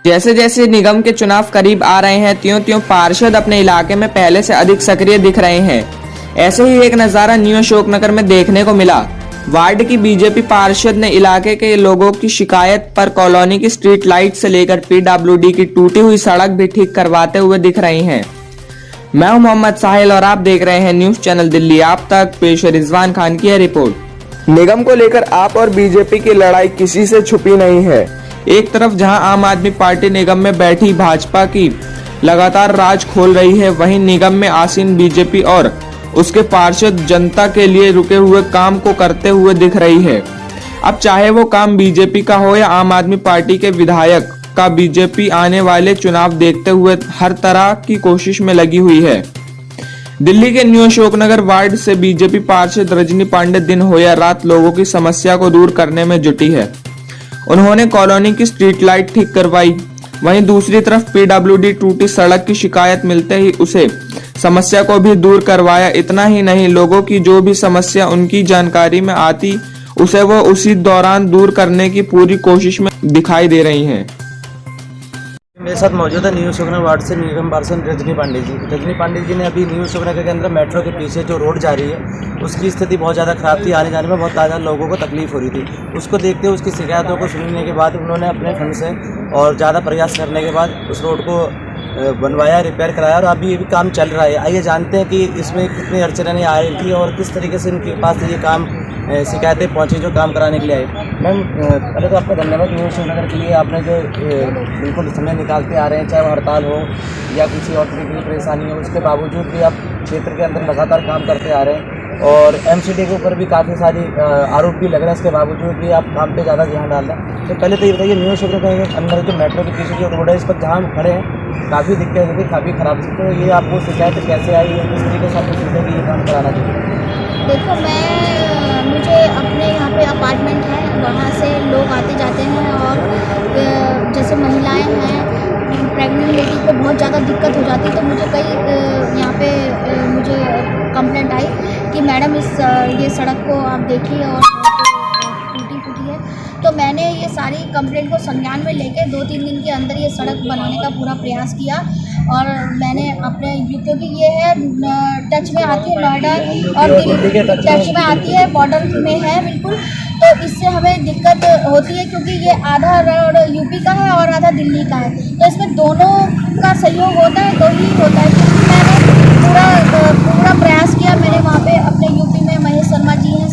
जैसे जैसे निगम के चुनाव करीब आ रहे हैं, त्यों त्यों पार्षद अपने इलाके में पहले से अधिक सक्रिय दिख रहे हैं। ऐसे ही एक नजारा न्यू अशोकनगर में देखने को मिला। वार्ड की बीजेपी पार्षद ने इलाके के लोगों की शिकायत पर कॉलोनी की स्ट्रीट लाइट से लेकर पीडब्ल्यूडी की टूटी हुई सड़क भी ठीक करवाते हुए दिख रही हैं। मैं हूं मोहम्मद साहिल और आप देख रहे हैं न्यूज चैनल दिल्ली। आप तक पेश है रिजवान खान की यह रिपोर्ट। निगम को लेकर आप और बीजेपी की लड़ाई किसी से छुपी नहीं है। एक तरफ जहां आम आदमी पार्टी निगम में बैठी भाजपा की लगातार राज खोल रही है, वहीं निगम में आसीन बीजेपी और उसके पार्षद जनता के लिए रुके हुए काम को करते हुए दिख रही है। अब चाहे वो काम बीजेपी का हो या आम आदमी पार्टी के विधायक का, बीजेपी आने वाले चुनाव देखते हुए हर तरह की कोशिश में लगी हुई है। दिल्ली के न्यू अशोकनगर वार्ड से बीजेपी पार्षद रजनी पांडे दिन हो या रात लोगों की समस्या को दूर करने में जुटी है। उन्होंने कॉलोनी की स्ट्रीट लाइट ठीक करवाई, वहीं दूसरी तरफ पीडब्ल्यूडी टूटी सड़क की शिकायत मिलते ही उसे समस्या को भी दूर करवाया। इतना ही नहीं, लोगों की जो भी समस्या उनकी जानकारी में आती उसे वो उसी दौरान दूर करने की पूरी कोशिश में दिखाई दे रही हैं। मेरे साथ मौजूद है न्यू अशोकनगर वार्ड से निगम पार्षद रजनी पांडे जी। रजनी पांडे जी ने अभी न्यू अशोकनगर के अंदर मेट्रो के पीछे जो रोड जा रही है उसकी स्थिति बहुत ज़्यादा ख़राब थी, आने जाने में बहुत ज़्यादा लोगों को तकलीफ हो रही थी। उसको देखते हुए उसकी शिकायतों को सुनने के बाद उन्होंने अपने फंड से और ज़्यादा प्रयास करने के बाद उस रोड को बनवाया, रिपेयर कराया और अभी ये भी काम चल रहा है। आइए जानते हैं कि इसमें कितनी अड़चनें आ रही थी और किस तरीके से इनके पास ये काम शिकायतें पहुंची जो काम कराने के लिए आए। मैम, पहले तो आपका धन्यवाद न्यू अशोकनगर के लिए। आपने जो बिल्कुल समय निकालते आ रहे हैं, चाहे वो हड़ताल हो या किसी और तरीके की परेशानी हो, उसके बावजूद भी आप क्षेत्र के अंदर लगातार काम करते आ रहे हैं और एमसीडी के ऊपर भी काफ़ी सारी आरोप भी लग रहे हैं, इसके बावजूद भी आप काम पे ज़्यादा ध्यान डाल रहे हैं। तो पहले तो ये बताइए, न्यू अशोकनगर के अंदर जो मेट्रो के पीछे जो रोड है, इस पर जहाँ हम खड़े हैं काफ़ी दिक्कत होती, काफ़ी ख़राब थी, तो ये आपको शिकायत कैसे आई है, किस तरीके से आपको सोचा कि ये काम कराना चाहिए? देखो, मुझे अपने यहाँ पे अपार्टमेंट है, वहाँ से लोग आते जाते हैं और जैसे महिलाएं हैं, प्रेग्नेंट लेडी को बहुत ज़्यादा दिक्कत हो जाती है। तो मुझे कई यहाँ पे मुझे कंप्लेंट आई कि मैडम ये सड़क को आप देखिए और टूटी फूटी है। तो मैंने ये सारी कंप्लेंट को संज्ञान में लेके 2-3 दिन के अंदर ये सड़क बनाने का पूरा प्रयास किया और मैंने अपने, क्योंकि ये है टच में आती है नोएडा और दिल्ली टच में आती है, बॉर्डर में है बिल्कुल, तो इससे हमें दिक्कत होती है क्योंकि ये आधा रोड यूपी का है और आधा दिल्ली का है। तो इसमें दोनों का सहयोग होता है, तो ही होता है। क्योंकि मैंने पूरा प्रयास किया। मैंने वहाँ पे अपने यूपी में महेश शर्मा जी हैं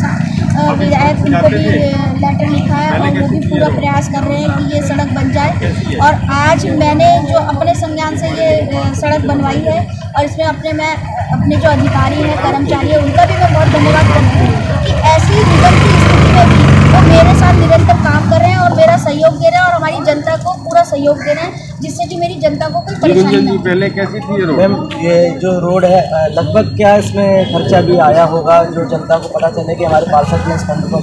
विधायक, उनको भी लेटर लिखा है और वो भी पूरा प्रयास कर रहे हैं कि ये सड़क बन जाए। और आज मैंने जो अपने संज्ञान से ये सड़क बनवाई है और इसमें अपने जो अधिकारी हैं, कर्मचारी हैं, उनका भी मैं बहुत धन्यवाद करती हूँ कि ऐसी निगम की स्थिति में भी वो मेरे साथ निरंतर काम कर रहे हैं और मेरा सहयोग दे रहे हैं और हमारी जनता को पूरा सहयोग दे रहे हैं, जिससे कि मेरी जनता को कोई परेशानी नहीं। पहले कैसी थी ये रोड? मैम, ये जो रोड है लगभग क्या इसमें खर्चा भी आया होगा, जो जनता को पता चले कि हमारे पार्षद ने इस फंड को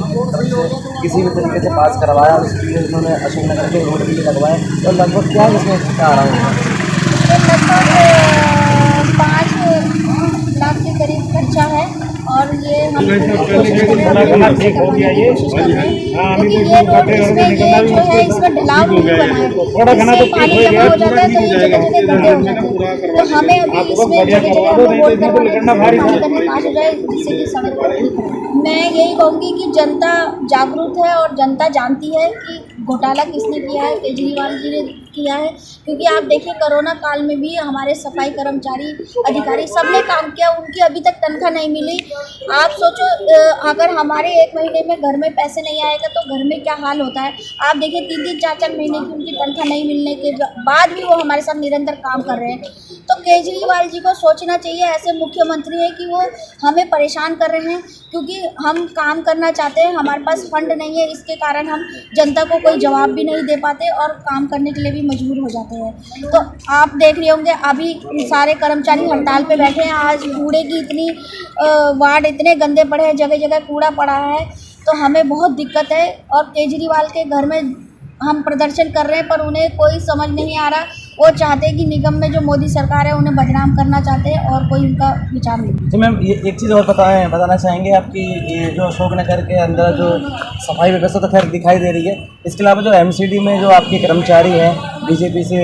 किसी भी तरीके से पास करवाया और इसके लिए उन्होंने अशोकनगर के रोड भी लगवाए, तो लगभग क्या इसमें खर्चा आ रहा होगा? लगभग 5 लाख के करीब खर्चा है और ये हम कोशिश कर रहे हैं, क्योंकि ये रोड इसमें ये जो है इसमें ढलाव नहीं बना है, इससे पानी जमा हो जाता है तो ये जगह जगह गड्ढे हो जाते हैं। तो हमें अभी इसमें जगह जगह हम लोग वोट करवाने करने पास हो जाए, जिससे कि सड़क ठीक है। मैं यही कहूँगी कि जनता जागरूक है और जनता जानती है कि घोटाला किसने किया है, केजरीवाल जी ने किया है। क्योंकि आप देखिए, कोरोना काल में भी हमारे सफाई कर्मचारी, अधिकारी सबने काम किया, उनकी अभी तक तनख्वाह नहीं मिली। आप सोचो, अगर हमारे 1 महीने में घर में पैसे नहीं आएगा तो घर में क्या हाल होता है। आप देखिए, 3-3, 4-4 महीने की उनकी तनख्वाह नहीं मिलने के बाद भी वो हमारे साथ निरंतर काम कर रहे हैं। तो केजरीवाल जी को सोचना चाहिए, ऐसे मुख्यमंत्री हैं कि वो हमें परेशान कर रहे हैं क्योंकि हम काम करना चाहते हैं, हमारे पास फंड नहीं है, इसके कारण हम जनता को कोई जवाब भी नहीं दे पाते और काम करने के लिए भी मजबूर हो जाते हैं। तो आप देख रहे होंगे, अभी सारे कर्मचारी हड़ताल पे बैठे हैं। आज कूड़े की इतनी वार्ड इतने गंदे पड़े हैं, जगह जगह कूड़ा पड़ा है, तो हमें बहुत दिक्कत है। और केजरीवाल के घर में हम प्रदर्शन कर रहे हैं पर उन्हें कोई समझ नहीं आ रहा। वो चाहते हैं कि निगम में जो मोदी सरकार है उन्हें बदनाम करना चाहते हैं और कोई उनका विचार नहीं। जी मैम, ये एक चीज़ और बताना चाहेंगे आपकी, ये जो अशोकनगर के अंदर जो सफाई व्यवस्था तो खैर दिखाई दे रही है, इसके अलावा जो एमसीडी में जो आपके कर्मचारी हैं, बीजेपी से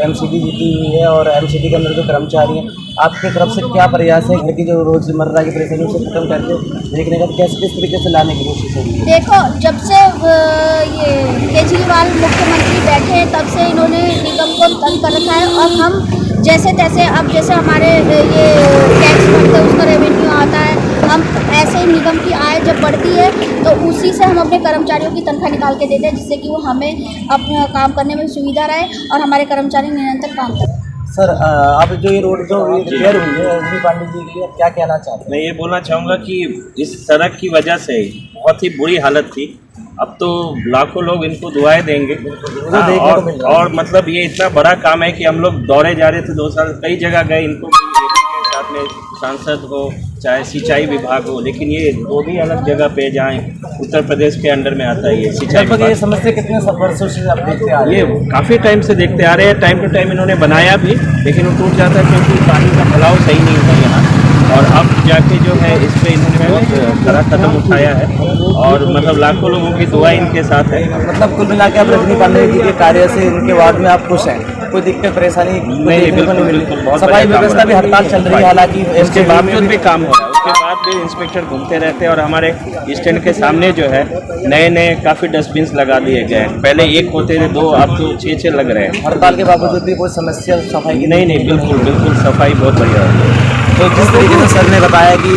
एमसीडी जीती हुई है और एमसीडी के अंदर जो कर्मचारी हैं, आपके तरफ से क्या प्रयास है घर की जो रोजमर्रा की परेशानी उसे खत्म करके देखने का किस तरीके से लाने की कोशिश होगी? देखो, जब से ये केजरीवाल मुख्यमंत्री बैठे हैं तब से इन्होंने निगम को तंग कर रखा है और हम जैसे तैसे, अब जैसे हमारे ये टैक्स बढ़ते हैं उसका रेवेन्यू आता है, हम ऐसे ही निगम की आय जब बढ़ती है तो उसी से हम अपने कर्मचारियों की तनख्वाह निकाल के देते हैं, जिससे कि वो हमें अपना काम करने में सुविधा रहे और हमारे कर्मचारी निरंतर काम करें। सर, आप जो ये रोड जो रिपेयर हुई है रजनी पांडे जी की, क्या कहना चाहते हैं? मैं ये बोलना चाहूँगा कि इस सड़क की वजह से बहुत ही बुरी हालत थी। अब तो लाखों लोग इनको दुआएं देंगे। और मतलब ये इतना बड़ा काम है कि हम लोग दौड़े जा रहे थे 2 साल, कई जगह गए, इनको साथ में सांसद हो चाहे सिंचाई विभाग हो, लेकिन ये 2 भी अलग जगह पे जाएं। उत्तर प्रदेश के अंडर में आता है ये सिंचाई विभाग। ये समस्या कितने वर्षों से आप देखते आ रहे हैं? ये काफ़ी टाइम से देखते आ रहे हैं। टाइम टू टाइम इन्होंने बनाया भी, लेकिन वो टूट जाता है क्योंकि पानी का फैलाव सही नहीं होता यहाँ। और अब जाके जो है इस पर इन्होंने बहुत कड़ा कदम उठाया है और मतलब लाखों लोगों की दुआ इनके साथ है। मतलब कुल मिला के आप रजनी पांडे जी के कार्य से इनके वार्ड में आप खुश हैं? कोई दिक्कत परेशानी नहीं, बिल्कुल। सफाई व्यवस्था भी हड़ताल चल रही है, हालांकि इसके बावजूद भी काम हो रहा है, उसके बाद भी इंस्पेक्टर घूमते रहते हैं। और हमारे स्टैंड के सामने जो है नए काफ़ी डस्टबिन लगा दिए गए हैं। पहले 1 होते थे, 2, अब तो 6 लग रहे हैं। हड़ताल के बावजूद भी कोई समस्या सफाई की? नहीं, बिल्कुल सफाई बहुत बढ़िया है। तो जिस तरीके से सर ने बताया कि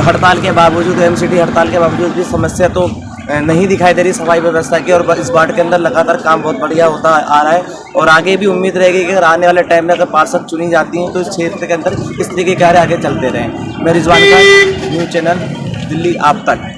हड़ताल के बावजूद, एमसीडी हड़ताल के बावजूद भी समस्या तो नहीं दिखाई दे रही सफाई व्यवस्था की, और इस वार्ड के अंदर लगातार काम बहुत बढ़िया होता आ रहा है और आगे भी उम्मीद रहेगी कि अगर आने वाले टाइम में अगर पार्षद चुनी जाती हैं तो इस क्षेत्र के अंदर इस तरीके के कार्य आगे चलते रहें। मैं रिजवान खान, न्यूज़ चैनल दिल्ली आप तक।